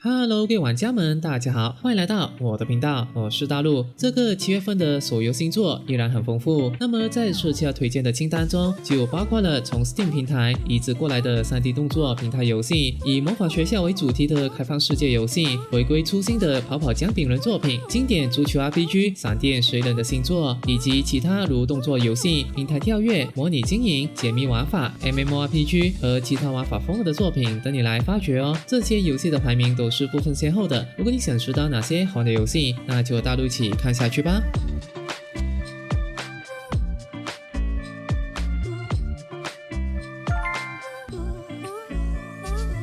Hello， 各位玩家們，大家好，歡迎來到我的頻道，我是大陸。這個7月份的手遊新作依然很豐富，那麼在這次要推薦的清單中，就包括了從 Steam 平台移植過來的 3D 動作平台遊戲，以魔法學校為主題的開放世界遊戲，回歸初心的跑跑薑餅人作品，經典足球 RPG 閃電十一人的新作，以及其他如動作遊戲、平台跳躍、模擬經營、解密玩法、MMORPG 和其他玩法風格的作品等你來發掘哦。這些遊戲的排名都是不分先後的，如果你想知道哪些好的遊戲，那就大陸一起看下去吧。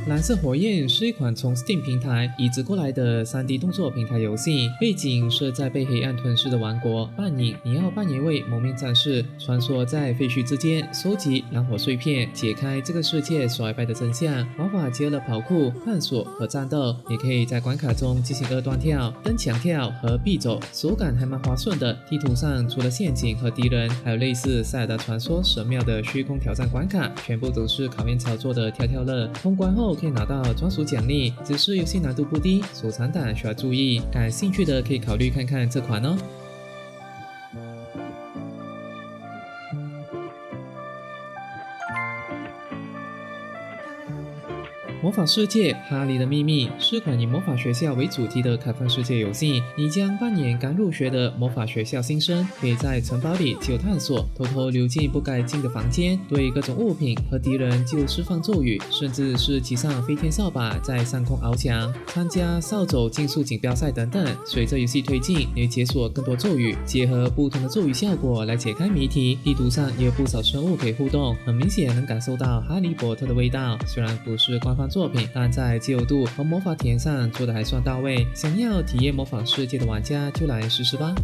藍色火焰是一款從 Steam 平台移植過來的 3D 動作平台遊戏，背景設在被黑暗吞噬的王國半影，你要扮演一位蒙面戰士，穿梭在废墟之間，收集燃火碎片，解開這個世界衰敗的真相。玩法結合了跑酷、探索和戰鬥，你可以在關卡中進行二段跳、蹬牆跳和臂走，手感還蠻滑順的。地圖上除了陷阱和敵人，還有類似塞爾達傳說神廟的虛空挑戰關卡，全部都是考驗操作的跳跳樂。通關後可以拿到專屬獎勵，只是遊戲難度不低，手殘黨需要注意，感興趣的可以考慮看看这款哦。魔法世界哈利的秘密是款以魔法學校為主題的開放世界遊戲，你將扮演剛入學的魔法學校新生，可以在城堡裡自由探索，偷偷溜進不該進的房間，對各種物品和敵人就釋放咒語，甚至是騎上飛天掃把在上空翱翔，參加掃帚競速錦標賽等等。隨着遊戲推進，你會解鎖更多咒語，結合不同的咒語效果來解開謎題。地圖上也有不少生物可以互動，很明顯能感受到哈利波特的味道。雖然不是官方作品，但在自由度和魔法體驗上做得還算到位，想要體驗魔法世界的玩家就來試試吧。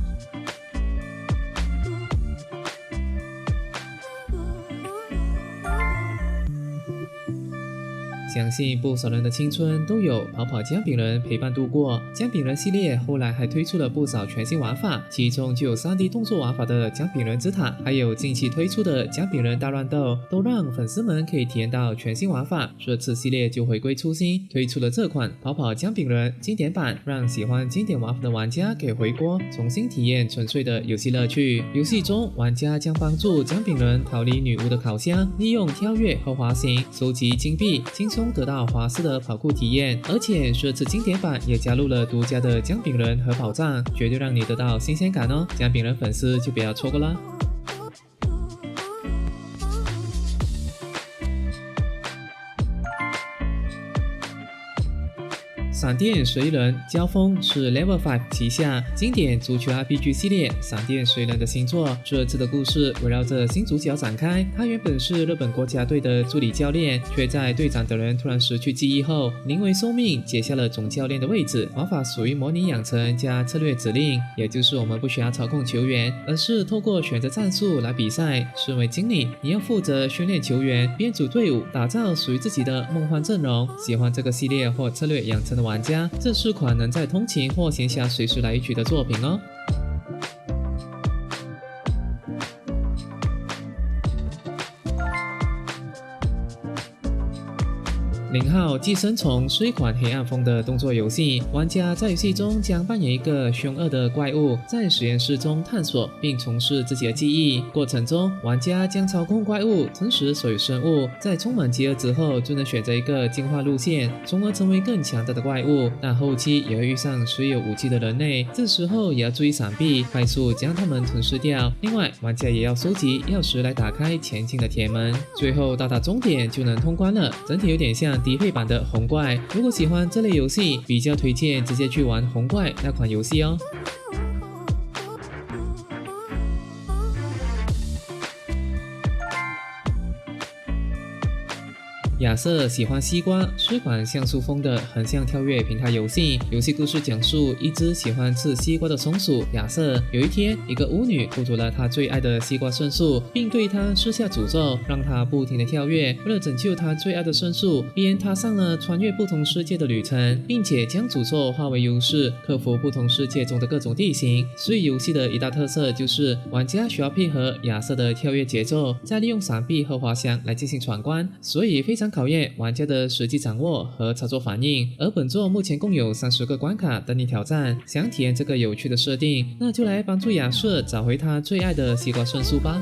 相信不少人的青春都有跑跑薑餅人陪伴度過。薑餅人系列後來還推出了不少全新玩法，其中就有 3D 動作玩法的薑餅人之塔，還有近期推出的薑餅人大亂鬥，都讓粉絲們可以體驗到全新玩法。這次系列就回歸初心，推出了這款跑跑薑餅人經典版，讓喜歡經典玩法的玩家可以回鍋，重新體驗純粹的遊戲樂趣。遊戲中，玩家將幫助薑餅人逃離女巫的烤箱，利用跳躍和滑行收集金幣，輕鬆得到滑式的跑酷體驗，而且這次經典版也加入了獨家的薑餅人和寶藏，絕對讓你得到新鮮感哦！薑餅人粉絲就不要錯過啦。閃電十一人交鋒是 Level 5旗下經典足球 RPG 系列閃電十一人的新作。這次的故事圍繞着新主角展開，他原本是日本國家隊的助理教練，卻在隊長的人突然失去記憶後臨危受命接下了總教練的位置。玩法屬於模擬養成加策略指令，也就是我們不需要操控球員，而是透過選擇戰術來比賽。身為經理，你要負責訓練球員，編組隊伍，打造屬於自己的夢幻陣容。喜歡這個系列或策略養成的玩家，這是款能在通勤或閒暇隨時來一局的作品哦。0號寄生蟲是一款黑暗風的動作遊戲，玩家在遊戲中將扮演一個兇惡的怪物，在實驗室中探索並重拾自己的記憶。過程中，玩家將操控怪物吞食所有生物，在充滿飢餓之後，就能選擇一個進化路線，從而成為更強大的怪物。但後期也會遇上持有武器的人類，這時候也要注意閃避，快速將他們吞噬掉。另外，玩家也要收集鑰匙來打開前進的鐵門，最後到達終點就能通關了。整體有點像低配版的紅怪，如果喜歡這類遊戲，比較推薦直接去玩紅怪那款遊戲哦。亞瑟喜歡西瓜是款像素風的橫向跳躍平台遊戲。遊戲故事講述一隻喜歡吃西瓜的松鼠亞瑟，有一天，一個巫女偷走了他最愛的西瓜聖樹，並對他施下詛咒，讓他不停地跳躍。為了拯救他最愛的聖樹，便踏上了穿越不同世界的旅程，並且將詛咒化為優勢，克服不同世界中的各種地形。所以遊戲的一大特色就是玩家需要配合亞瑟的跳躍節奏，再利用閃避和滑翔來進行闖關，所以非常考驗玩家的實際掌握和操作反應。而本作目前共有30個關卡等你挑戰，想體驗這個有趣的設定，那就來幫助亞瑟找回他最愛的西瓜聖樹吧。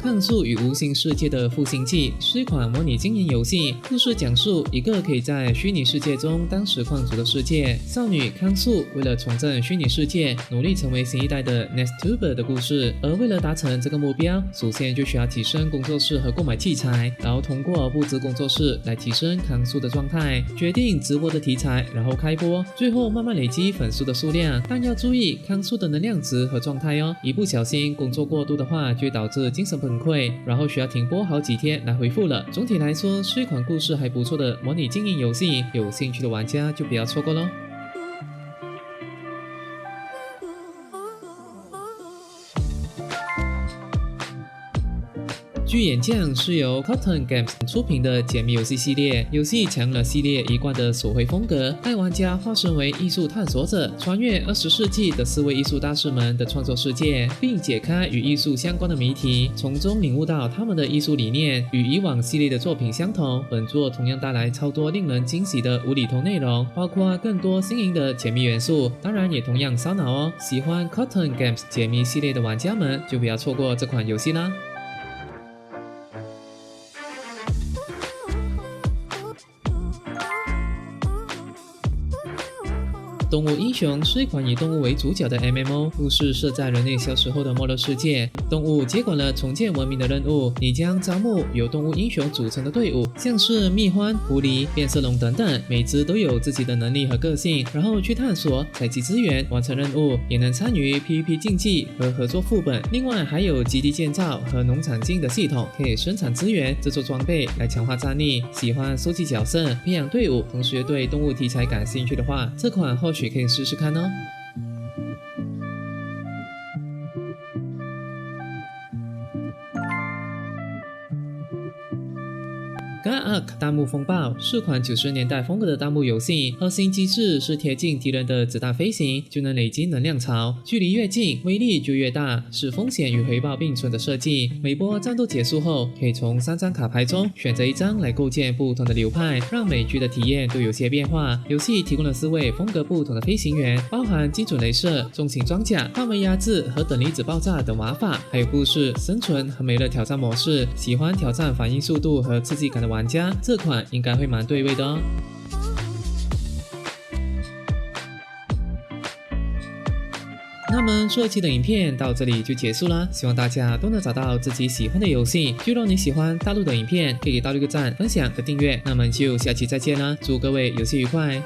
抗术與無形世界的復興記是一款模擬經營遊戲，故事講述一個可以在虛擬世界中當實況主的世界，少女康素為了重振虛擬世界，努力成為新一代的 Nextuber 的故事。而為了達成這個目標，首先就需要提升工作室和購買器材，然後通過布置工作室來提升康素的狀態，決定直播的題材，然後開播，最後慢慢累積粉絲的數量。但要注意康素的能量值和狀態哦，一不小心工作過度的話，就會導致精神崩潰，然後需要停播好幾天來恢復了。總體來說是一款故事還不錯的模擬經營遊戲，有興趣的玩家就不要錯過咯。巨岩將是由 Cotton Games 出品的解謎遊戲系列，遊戲採用了系列一貫的手繪風格，帶玩家化身為藝術探索者，穿越20世紀的4位藝術大師們的創作世界，並解開與藝術相關的謎題，從中領悟到他們的藝術理念與以往系列的作品相同。本作同樣帶來超多令人驚喜的無厘頭內容，包括更多新穎的解謎元素，當然也同樣燒腦哦。喜歡 Cotton Games 解謎系列的玩家們就不要錯過這款遊戲啦。動物英雄是一款以動物為主角的 MMO， 故事設在人類消失後的末日世界，動物接管了重建文明的任務。你將招募由動物英雄組成的隊伍，像是蜜獾、狐狸、變色龍等等，每隻都有自己的能力和個性，然後去探索、採集資源、完成任務，也能參與 PVP 競技和合作副本。另外還有基地建造和農場經營的系統，可以生產資源、製作裝備來強化戰力。喜歡收集角色、培養隊伍，同時也對動物題材感興趣的話，這款或許可以試試看哦。GunArk 彈幕風暴是款90年代風格的彈幕遊戲，核心機制是貼近敵人的子彈飛行就能累積能量槽，距離越近威力就越大，是風險與回報並存的設計。每波戰鬥結束後，可以從3張卡牌中選擇1張來構建不同的流派，讓每局的體驗都有些變化。遊戲提供了4位風格不同的飛行員，包含精準雷射、重型裝甲、範圍壓制和等離子爆炸等玩法，還有故事、生存和每日挑戰模式。喜歡挑戰反應速度和刺激感的玩家，這款應該會蠻對味的哦。那麼這一期的影片到這裡就結束啦，希望大家都能找到自己喜歡的遊戲。就若你喜歡大陸的影片，可以給大陸一個讚、分享和訂閱。那麼就下期再見啦，祝各位遊戲愉快。